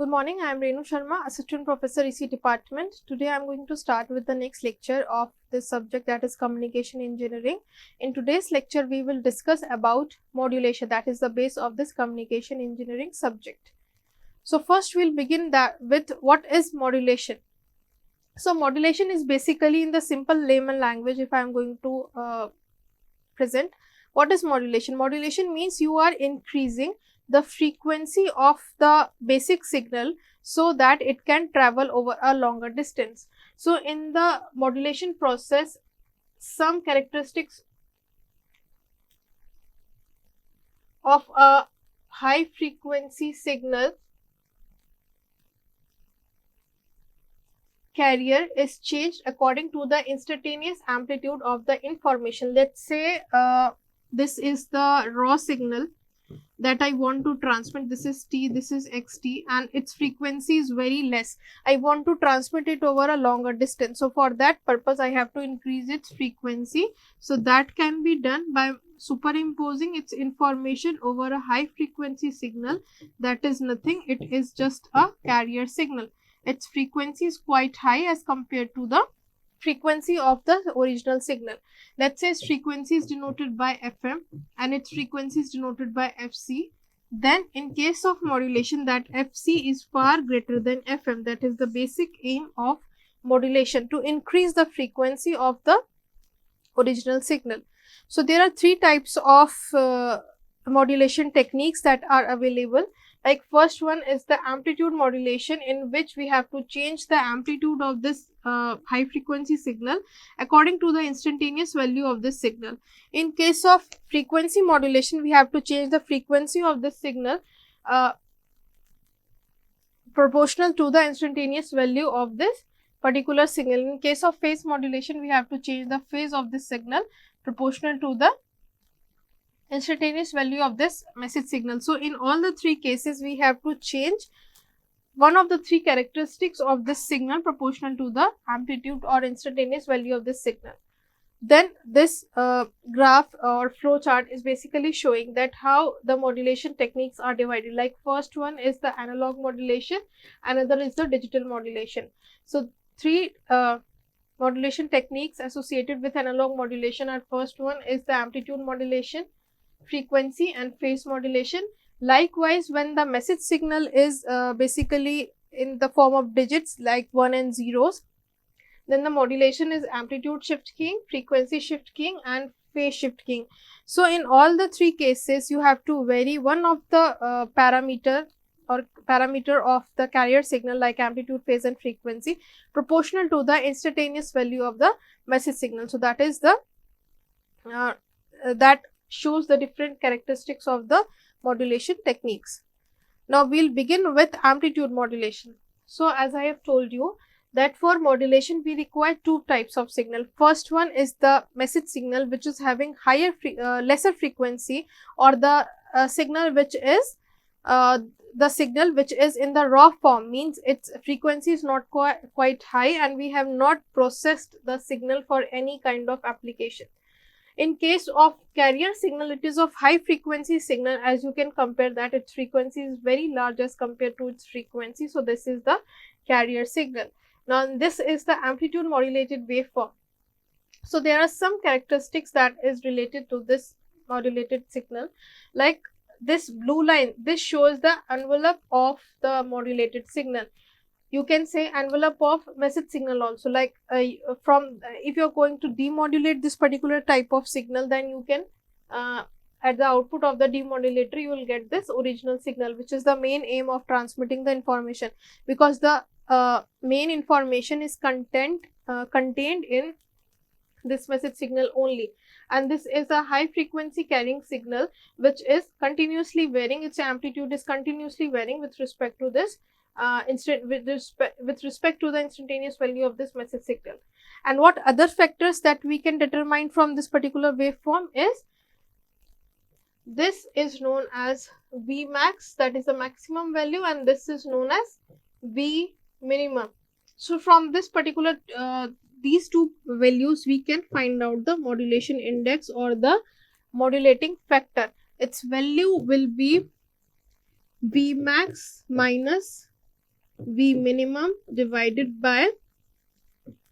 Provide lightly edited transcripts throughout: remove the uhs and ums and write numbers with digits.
Good morning, I am Renu Sharma, Assistant Professor EC Department. Today I am going to start with the next lecture of this subject, that is Communication Engineering. In today's lecture, we will discuss about modulation, that is the base of this Communication Engineering subject. So first we will begin with what is modulation. So modulation is basically, in the simple layman language, if I am going to present, what is modulation? Modulation means you are increasing the frequency of the basic signal so that it can travel over a longer distance. So in the modulation process, some characteristics of a high frequency signal carrier is changed according to the instantaneous amplitude of the information. Let's say this is the raw signal that I want to transmit. This is T, this is XT, and its frequency is very less. I want to transmit it over a longer distance. So for that purpose, I have to increase its frequency. So that can be done by superimposing its information over a high frequency signal. That is nothing, it is just a carrier signal. Its frequency is quite high as compared to the frequency of the original signal. Let's say its frequency is denoted by FM and its frequency is denoted by FC. Then in case of modulation, that FC is far greater than FM. That is the basic aim of modulation, to increase the frequency of the original signal. So there are three types of modulation techniques that are available. Like first one is the amplitude modulation, in which we have to change the amplitude of this high frequency signal according to the instantaneous value of this signal. In case of frequency modulation, we have to change the frequency of this signal proportional to the instantaneous value of this particular signal. In case of phase modulation, we have to change the phase of this signal proportional to the instantaneous value of this message signal. So in all the three cases, we have to change one of the three characteristics of this signal proportional to the amplitude or instantaneous value of this signal. Then this graph or flow chart is basically showing that how the modulation techniques are divided. Like first one is the analog modulation, another is the digital modulation. So three modulation techniques associated with analog modulation are: first one is the amplitude modulation, frequency and phase modulation. Likewise, when the message signal is basically in the form of digits like 1 and zeros, then the modulation is amplitude shift keying, frequency shift keying and phase shift keying. So in all the three cases, you have to vary one of the parameter of the carrier signal, like amplitude, phase and frequency, proportional to the instantaneous value of the message signal. So that is the that shows the different characteristics of the modulation techniques. Now we will begin with amplitude modulation. So as I have told you that for modulation we require two types of signal. First one is the message signal, which is having higher lesser frequency, or the signal which is in the raw form, means its frequency is not quite high and we have not processed the signal for any kind of application. In case of carrier signal, it is of high frequency signal. As you can compare that, its frequency is very large as compared to its frequency. So this is the carrier signal. Now this is the amplitude modulated waveform. So there are some characteristics that is related to this modulated signal. Like this blue line, this shows the envelope of the modulated signal. You can say envelope of message signal also. Like if you are going to demodulate this particular type of signal, then you can at the output of the demodulator you will get this original signal, which is the main aim of transmitting the information, because the main information is contained in this message signal only. And this is a high frequency carrying signal which is continuously varying, its amplitude is continuously varying with respect to this with respect to the instantaneous value of this message signal. And what other factors that we can determine from this particular waveform is, this is known as V max, that is the maximum value, and this is known as V minimum. So from this particular these two values we can find out the modulation index or the modulating factor. Its value will be V max minus V minimum divided by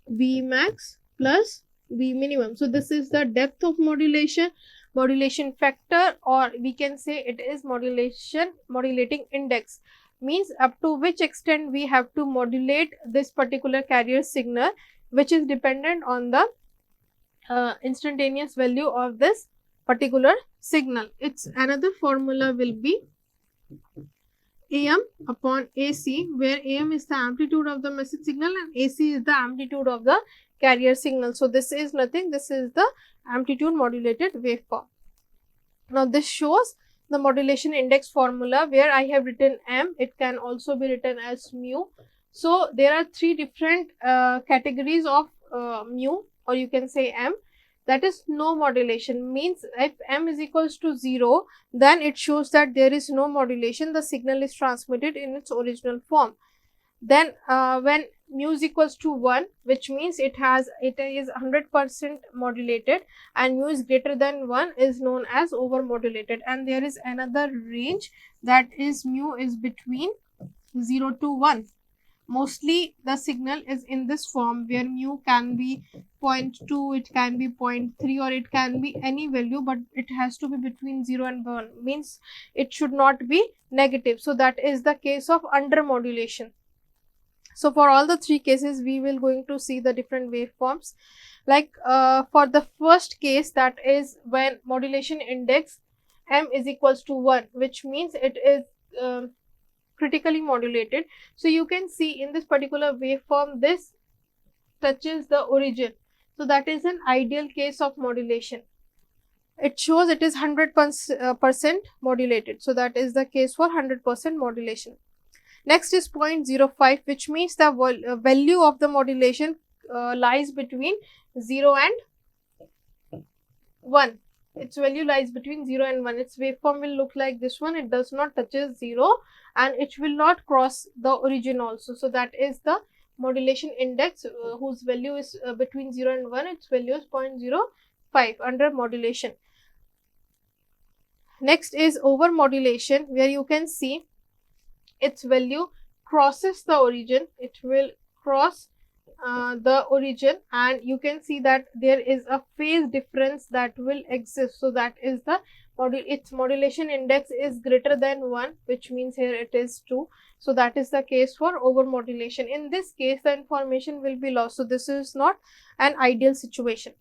V max plus V minimum. So this is the depth of modulation, modulation factor, or we can say it is modulating index, means up to which extent we have to modulate this particular carrier signal, which is dependent on the instantaneous value of this particular signal. Its another formula will be AM upon AC, where AM is the amplitude of the message signal and AC is the amplitude of the carrier signal. So this is nothing, this is the amplitude modulated waveform. Now this shows the modulation index formula, where I have written M, it can also be written as mu. So there are three different categories of mu, or you can say M. That is no modulation, means if M is equals to 0, then it shows that there is no modulation, the signal is transmitted in its original form. Then when mu is equals to 1, which means it is 100% modulated, and mu is greater than 1 is known as over modulated. And there is another range, that is mu is between 0 to 1. Mostly the signal is in this form, where mu can be 0.2, it can be 0.3, or it can be any value, but it has to be between 0 and 1, means it should not be negative. So that is the case of under modulation. So for all the three cases, we will going to see the different waveforms. Like for the first case, that is when modulation index M is equals to 1, which means it is critically modulated. So you can see in this particular waveform, this touches the origin. So that is an ideal case of modulation. It shows it is 100% modulated. So that is the case for 100% modulation. Next is 0.05, which means the value of the modulation lies between 0 and 1. Its value lies between 0 and 1. Its waveform will look like this one. It does not touches 0 and it will not cross the origin also. So that is the modulation index whose value is between 0 and 1. Its value is 0.05 under modulation. Next is over modulation, where you can see its value crosses the origin. It will cross the origin, and you can see that there is a phase difference that will exist. So that is the its modulation index is greater than 1, which means here it is 2. So that is the case for over modulation. In this case, the information will be lost. So this is not an ideal situation.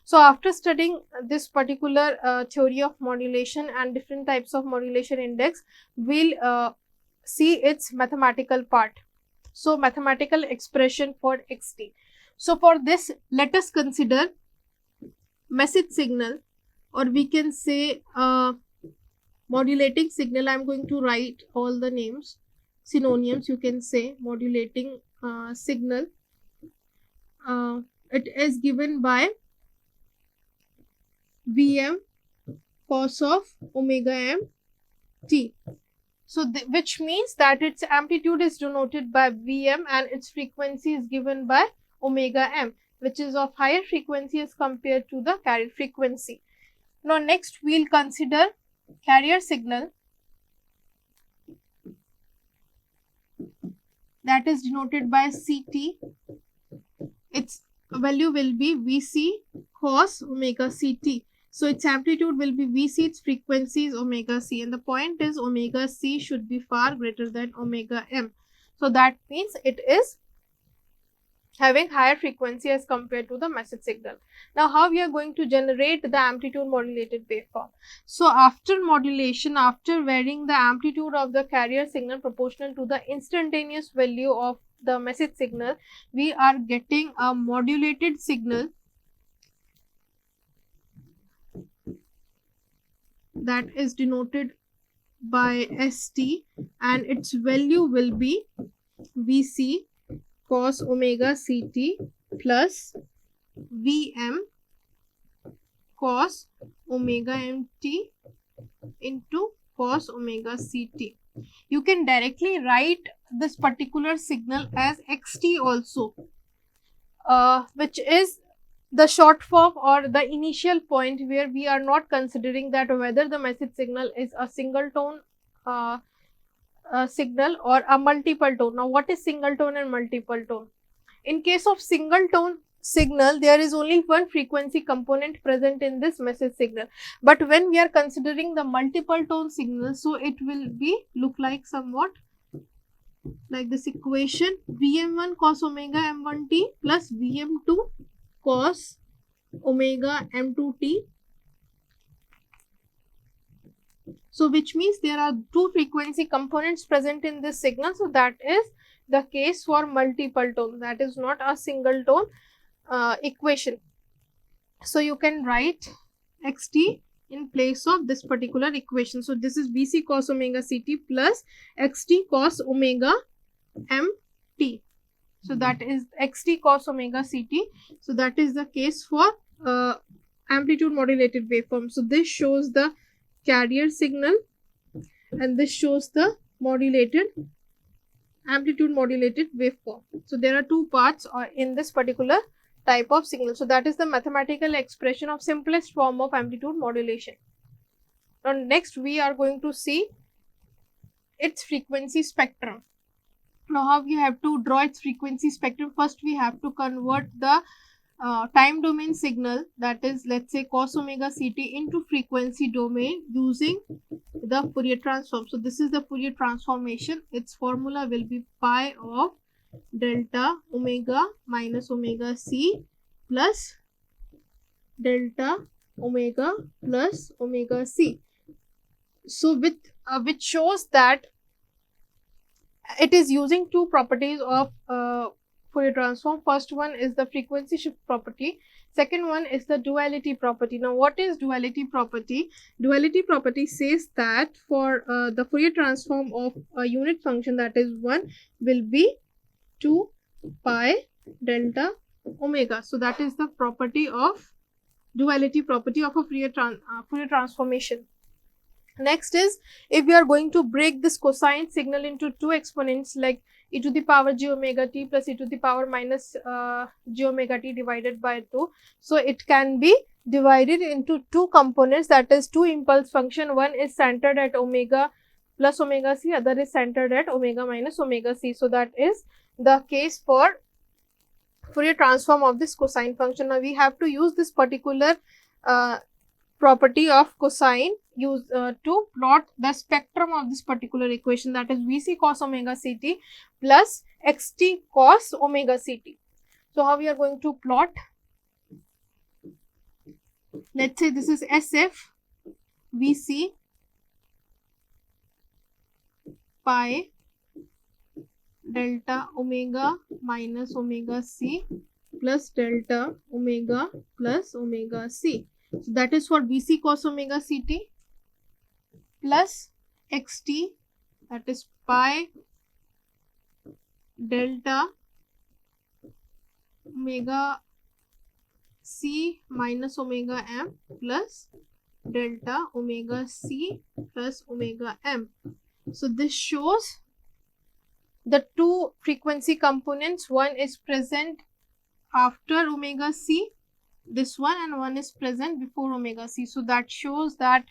So after studying this particular theory of modulation and different types of modulation index, we'll see its mathematical part. So mathematical expression for xt. So for this, let us consider message signal, or we can say modulating signal. I am going to write all the names, synonyms. You can say modulating signal. It is given by Vm cos of omega m t. So which means that its amplitude is denoted by Vm and its frequency is given by omega m, which is of higher frequency as compared to the carrier frequency. Now next we will consider carrier signal, that is denoted by Ct. Its value will be Vc cos omega Ct. So its amplitude will be Vc, its frequency is omega c, and the point is omega c should be far greater than omega m. So that means it is having higher frequency as compared to the message signal. Now how we are going to generate the amplitude modulated waveform? So after modulation, after varying the amplitude of the carrier signal proportional to the instantaneous value of the message signal, we are getting a modulated signal that is denoted by St, and its value will be Vc cos omega Ct plus Vm cos omega mt into cos omega Ct. You can directly write this particular signal as xt also, which is the short form or the initial point where we are not considering that whether the message signal is a single tone signal or a multiple tone. Now, what is single tone and multiple tone? In case of single tone signal, there is only one frequency component present in this message signal. But when we are considering the multiple tone signal, so it will be look like somewhat like this equation: Vm1 cos omega m1t plus Vm2 cos omega m2t. So, which means there are two frequency components present in this signal. So, that is the case for multiple tone, that is not a single tone equation. So, you can write xt in place of this particular equation. So, this is Vc cos omega ct plus xt cos omega mt. So, that is xt cos omega ct. So, that is the case for amplitude modulated waveform. So, this shows the carrier signal and this shows the modulated amplitude modulated waveform. So, there are two parts in this particular type of signal. So, that is the mathematical expression of simplest form of amplitude modulation. Now, next we are going to see its frequency spectrum. Now, how we have to draw its frequency spectrum? First, we have to convert the time domain signal, that is, let's say cos omega ct, into frequency domain using the Fourier transform. So, this is the Fourier transformation. Its formula will be pi of delta omega minus omega c plus delta omega plus omega c. So, with which shows that it is using two properties of Fourier transform. First one is the frequency shift property. Second one is the duality property. Now, what is duality property? Duality property says that for the Fourier transform of a unit function, that is 1, will be 2 pi delta omega. So, that is the property of duality property of a Fourier transformation. Next is, if we are going to break this cosine signal into two exponents like e to the power j omega t plus e to the power minus j omega t divided by 2. So, it can be divided into two components, that is two impulse function. One is centered at omega plus omega c, other is centered at omega minus omega c. So, that is the case for Fourier transform of this cosine function. Now, we have to use this particular property of cosine to plot the spectrum of this particular equation, that is Vc cos omega ct plus xt cos omega ct. So, how we are going to plot? Let's say this is SF Vc pi delta omega minus omega c plus delta omega plus omega c. So, that is for Vc cos omega ct plus xt, that is pi delta omega c minus omega m plus delta omega c plus omega m. So, this shows the two frequency components. One is present after omega c, this one, and one is present before omega c. So, that shows that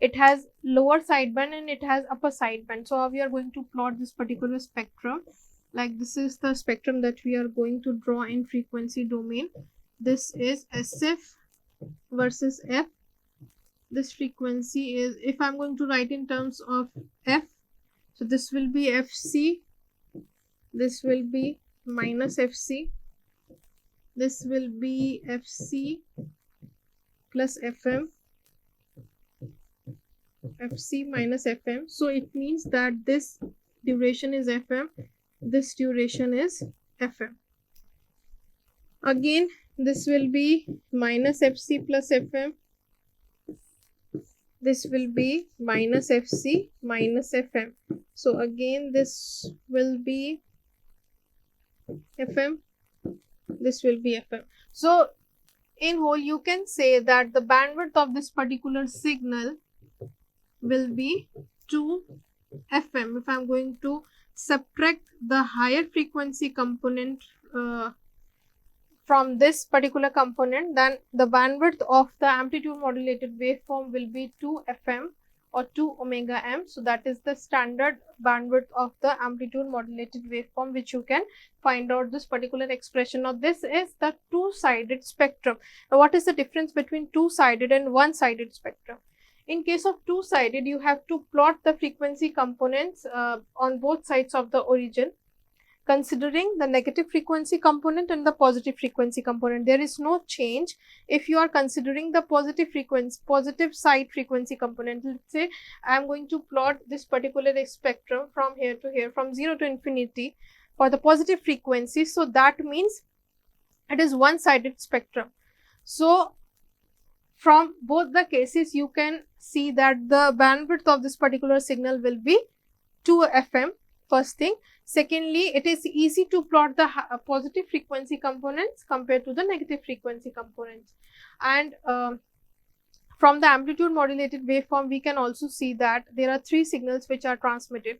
it has lower sideband and it has upper sideband. So, how we are going to plot this particular spectrum? Like, this is the spectrum that we are going to draw in frequency domain. This is SF versus F. This frequency is, if I am going to write in terms of F, so this will be FC, this will be minus FC, this will be FC plus FM, FC minus FM. So, it means that this duration is FM, this duration is FM. Again, this will be minus FC plus FM, this will be minus FC minus FM. So, again this will be FM, this will be FM. So, in whole you can say that the bandwidth of this particular signal will be 2 FM. If I am going to subtract the higher frequency component from this particular component, then the bandwidth of the amplitude modulated waveform will be 2 FM or 2 omega m. So that is the standard bandwidth of the amplitude modulated waveform, which you can find out this particular expression. Now this is the two-sided spectrum. Now what is the difference between two-sided and one-sided spectrum? In case of two-sided, you have to plot the frequency components on both sides of the origin, considering the negative frequency component and the positive frequency component. There is no change if you are considering the positive side frequency component. Let's say I am going to plot this particular spectrum from here to here, from 0 to infinity for the positive frequency. So that means it is one-sided spectrum. So from both the cases, you can see that the bandwidth of this particular signal will be 2 FM, first thing. Secondly, it is easy to plot the positive frequency components compared to the negative frequency components. And from the amplitude modulated waveform, we can also see that there are three signals which are transmitted.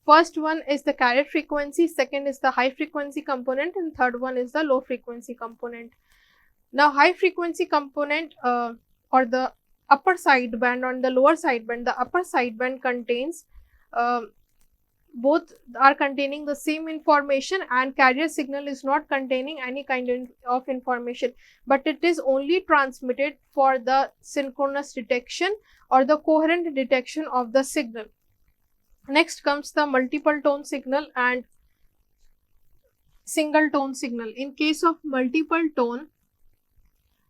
First one is the carrier frequency, second is the high frequency component, and third one is the low frequency component. Now, high frequency component or the upper sideband and the lower sideband, the upper sideband contains both are containing the same information, and carrier signal is not containing any kind of information, but it is only transmitted for the synchronous detection or the coherent detection of the signal. Next comes the multiple tone signal and single tone signal. In case of multiple tone,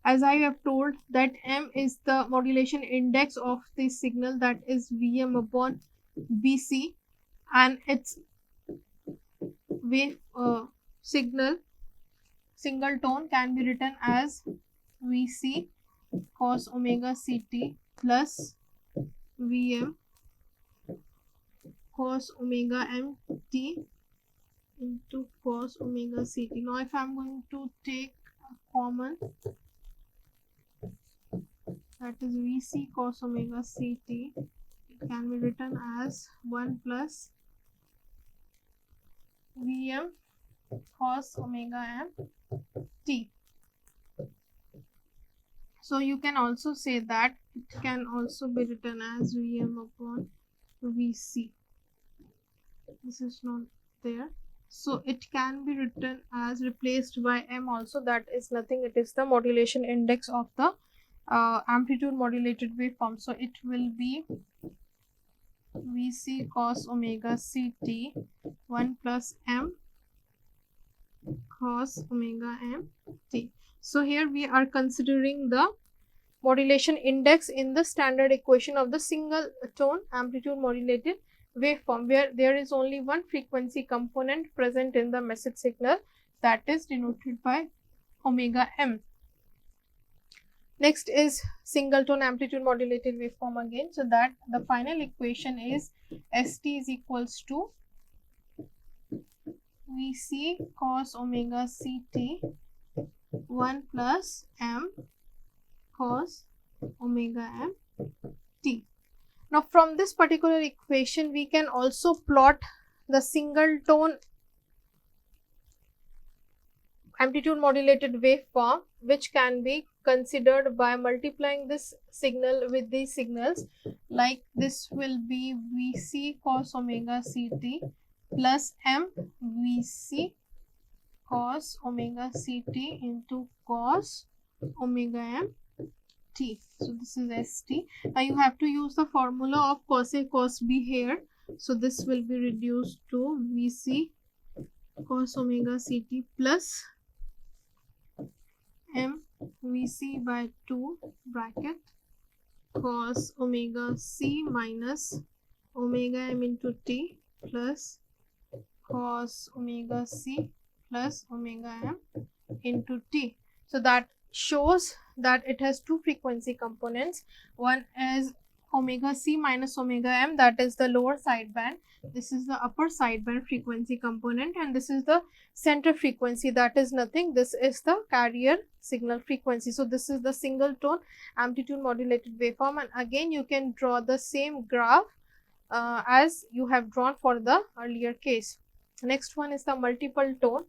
as I have told that M is the modulation index of the signal, that is Vm upon Vc, and its wave signal single tone can be written as Vc cos omega Ct plus Vm cos omega mt into cos omega Ct. Now if I am going to take a common, that is Vc cos omega Ct, it can be written as 1 plus Vm cos omega mt. So you can also say that it can also be written as Vm upon Vc. This is not there, so it can be written as replaced by M also. That is nothing, it is the modulation index of the amplitude modulated waveform. So it will be Vc cos omega Ct 1 plus M cos omega mt. So here we are considering the modulation index in the standard equation of the single tone amplitude modulated waveform, where there is only one frequency component present in the message signal, that is denoted by omega m. Next is single tone amplitude modulated waveform again. So that the final equation is St is equals to Vc cos omega Ct 1 plus M cos omega mt. Now from this particular equation, we can also plot the single tone amplitude modulated waveform, which can be considered by multiplying this signal with these signals. Like this will be Vc cos omega Ct plus M Vc cos omega Ct into cos omega m t. So this is St. Now you have to use the formula of cos A cos B here. So this will be reduced to Vc cos omega Ct plus M Vc by 2 bracket cos omega C minus omega m into t plus cos omega C plus omega m into t. So that shows that it has two frequency components. One is omega C minus omega m, that is the lower sideband. This is the upper sideband frequency component, and this is the center frequency, that is nothing. This is the carrier signal frequency. So this is the single tone amplitude modulated waveform, and again you can draw the same graph as you have drawn for the earlier case. Next one is the multiple tone.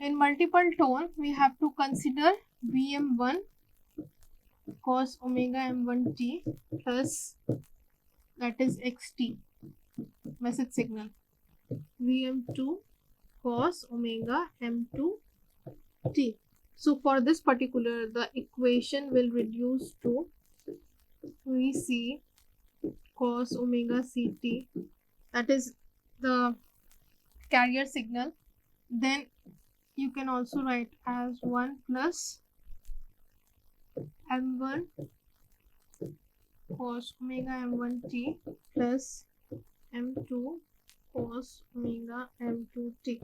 In multiple tone, we have to consider Vm1 cos omega m1t plus that is xt message signal vm2 cos omega m2t. So for this particular, the equation will reduce to vc cos omega ct, that is the carrier signal. Then you can also write as 1 plus m1 cos omega m1t plus m2 cos omega m2t.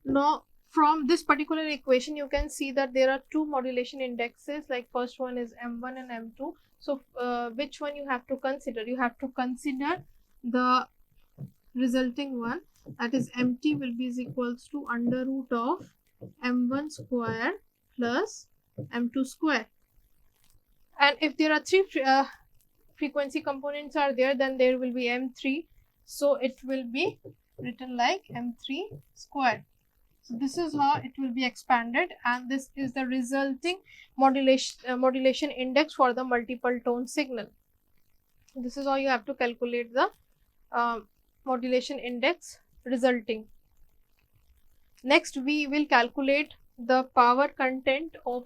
Now from this particular equation you can see that there are two modulation indexes, like first one is m1 and m2. So which one you have to consider? You have to consider the resulting one, that is mt will be is equals to under root of m1 square plus m2 square. And if there are three frequency components are there, then there will be m3, so it will be written like m3 square. So this is how it will be expanded, and this is the resulting modulation index for the multiple tone signal. This is how you have to calculate the modulation index resulting. Next we will calculate the power content of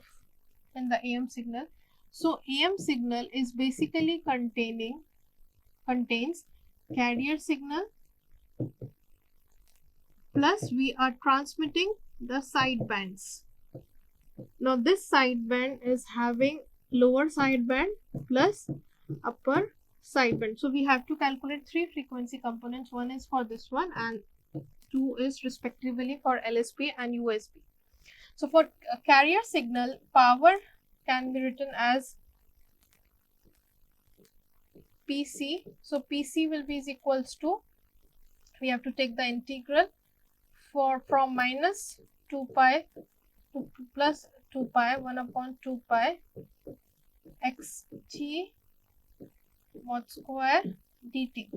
in the AM signal. So AM signal is basically contains carrier signal plus we are transmitting the sidebands. Now this sideband is having lower sideband plus upper sideband. So we have to calculate three frequency components. One is for this one and two is respectively for LSB and USB. So for carrier signal, power can be written as PC. So PC will be is equals to, we have to take the integral from minus 2 pi to plus 2 pi 1 upon 2 pi xt mod square dt.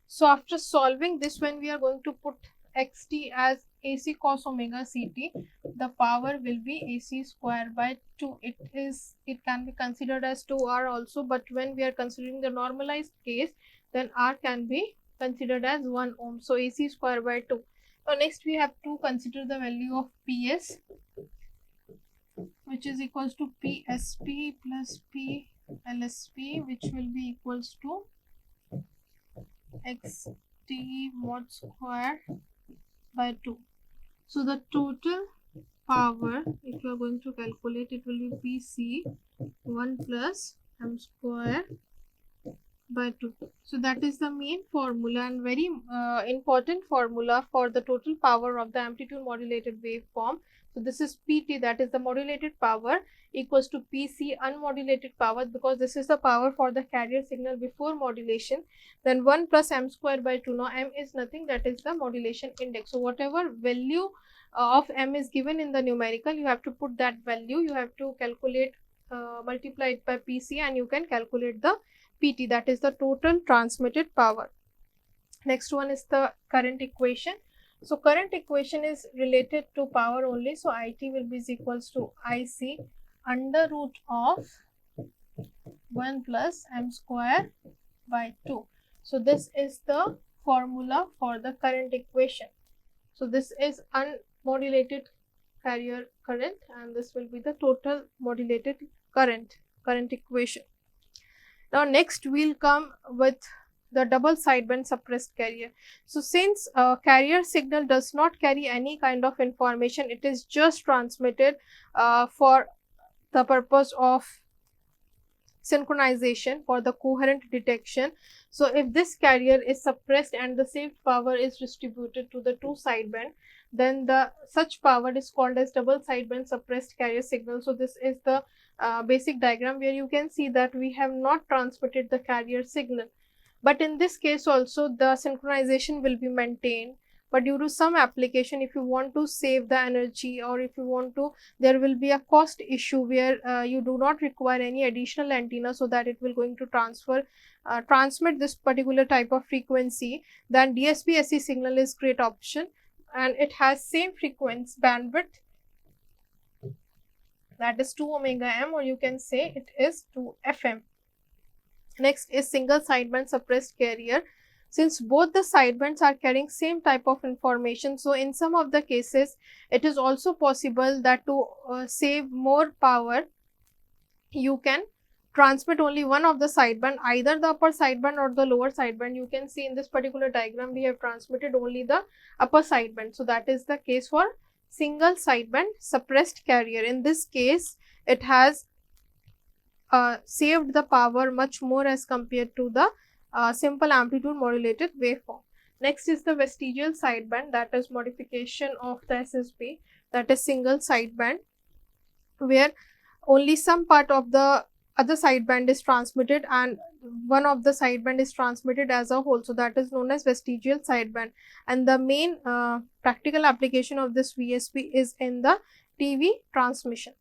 So after solving this, when we are going to put xt as AC cos omega ct, the power will be AC square by 2. It can be considered as 2R also, but when we are considering the normalized case, then R can be considered as 1 ohm. So AC square by 2. So next we have to consider the value of PS, which is equals to PSP plus PLSP, which will be equals to xt mod square by 2. So the total power, if you are going to calculate, it will be PC 1 plus m square by 2. So that is the main formula and very important formula for the total power of the amplitude modulated waveform. So this is PT, that is the modulated power, equals to PC unmodulated power, because this is the power for the carrier signal before modulation. Then 1 plus m square by 2. Now m is nothing, that is the modulation index. So whatever value of m is given in the numerical, you have to put that value, you have to calculate, multiply it by PC, and you can calculate the PT, that is the total transmitted power. Next one is the current equation. So current equation is related to power only. So IT will be equals to IC under root of 1 plus m square by 2. So this is the formula for the current equation. So this is unmodulated carrier current, and this will be the total modulated current equation. Now next we'll come with the double sideband suppressed carrier. So since carrier signal does not carry any kind of information, it is just transmitted for the purpose of synchronization, for the coherent detection. So if this carrier is suppressed and the saved power is distributed to the two sideband, then the such power is called as double sideband suppressed carrier signal. So this is the basic diagram where you can see that we have not transmitted the carrier signal, but in this case also the synchronization will be maintained. But due to some application, if you want to save the energy, or if you want to, there will be a cost issue where you do not require any additional antenna, so that it will going to transmit this particular type of frequency, then DSP-SE signal is great option, and it has same frequency bandwidth that is 2 omega m, or you can say it is 2 fm. Next is single sideband suppressed carrier. Since both the sidebands are carrying same type of information, so in some of the cases it is also possible that to save more power, you can transmit only one of the sideband, either the upper sideband or the lower sideband. You can see in this particular diagram we have transmitted only the upper sideband. So that is the case for single sideband suppressed carrier. In this case, it has saved the power much more as compared to the simple amplitude modulated waveform. Next is the vestigial sideband, that is modification of the SSB, that is single sideband, where only some part of the other sideband is transmitted and one of the sideband is transmitted as a whole. So that is known as vestigial sideband, and the main practical application of this VSB is in the TV transmission.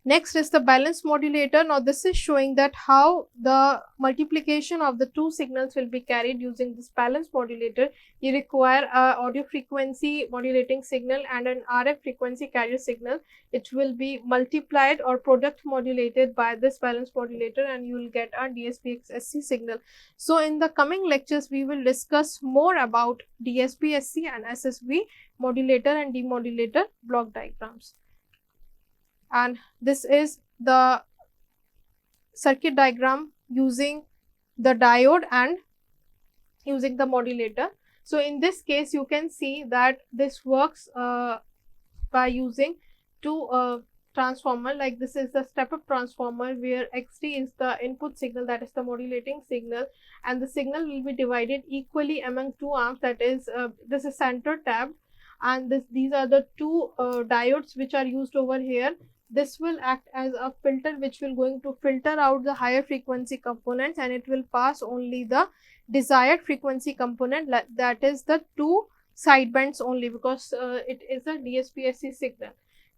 Next is the balance modulator. Now this is showing that how the multiplication of the two signals will be carried using this balance modulator. You require a audio frequency modulating signal and an RF frequency carrier signal. It will be multiplied or product modulated by this balance modulator, and you will get a DSP-SC signal. So in the coming lectures we will discuss more about DSP-SC and SSB modulator and demodulator block diagrams. And this is the circuit diagram using the diode and using the modulator. So in this case you can see that this works by using two transformer. Like this is the step up transformer where XT is the input signal, that is the modulating signal, and the signal will be divided equally among two arms, that is this is center tabbed, and these are the two diodes which are used over here. This will act as a filter which will going to filter out the higher frequency components, and it will pass only the desired frequency component, that is the two sidebands only, because it is a DSP-SC signal.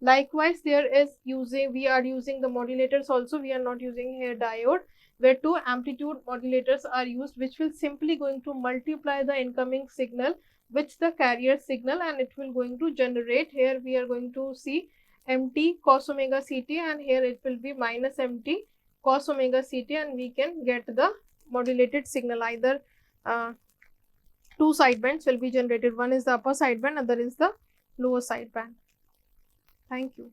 Likewise, we are using the modulators also. We are not using here diode, where two amplitude modulators are used, which will simply going to multiply the incoming signal with the carrier signal, and it will going to generate. Here we are going to see mt cos omega ct, and here it will be minus mt cos omega ct, and we can get the modulated signal. Either two sidebands will be generated. One is the upper sideband, other is the lower sideband. Thank you.